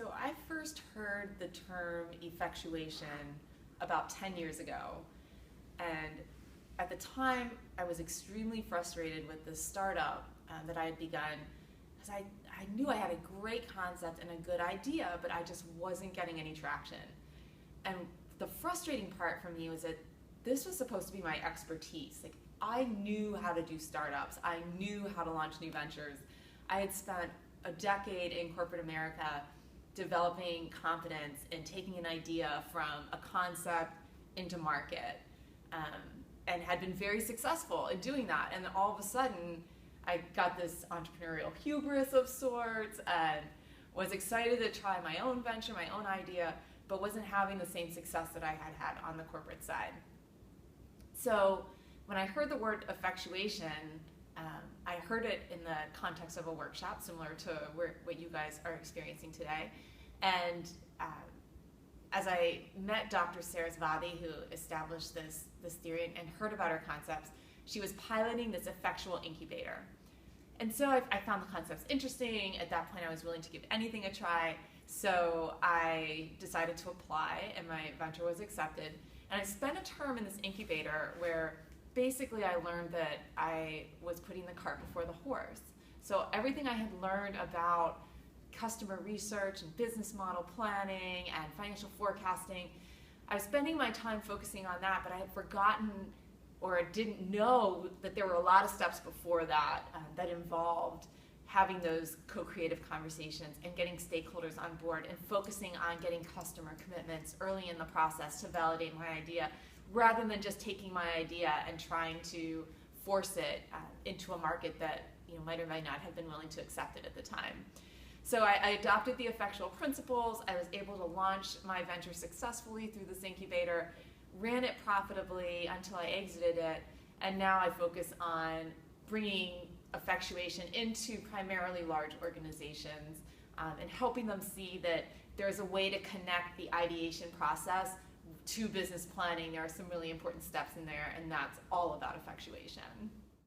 So I first heard the term effectuation about 10 years ago. And at the time, I was extremely frustrated with the startup that I had begun, because I knew I had a great concept and a good idea, but I just wasn't getting any traction. And the frustrating part for me was that this was supposed to be my expertise. Like, I knew how to do startups. I knew how to launch new ventures. I had spent a decade in corporate America developing confidence and taking an idea from a concept into market, and had been very successful in doing that. And then all of a sudden, I got this entrepreneurial hubris of sorts and was excited to try my own venture, my own idea, but wasn't having the same success that I had had on the corporate side. So when I heard the word effectuation, I heard it in the context of a workshop similar to what you guys are experiencing today. And as I met Dr. Saras Sarasvathy, who established this theory and heard about her concepts, she was piloting this effectual incubator. And so I found the concepts interesting. At that point, I was willing to give anything a try. So I decided to apply, and my venture was accepted. And I spent a term in this incubator where basically I learned that I was putting the cart before the horse. So everything I had learned about customer research and business model planning and financial forecasting, I was spending my time focusing on that, but I had forgotten or didn't know that there were a lot of steps before that that involved having those co-creative conversations and getting stakeholders on board and focusing on getting customer commitments early in the process to validate my idea, rather than just taking my idea and trying to force it into a market that might or might not have been willing to accept it at the time. So I adopted the effectual principles. I was able to launch my venture successfully through this incubator, ran it profitably until I exited it, and now I focus on bringing effectuation into primarily large organizations and helping them see that there's a way to connect the ideation process to business planning. There are some really important steps in there, and that's all about effectuation.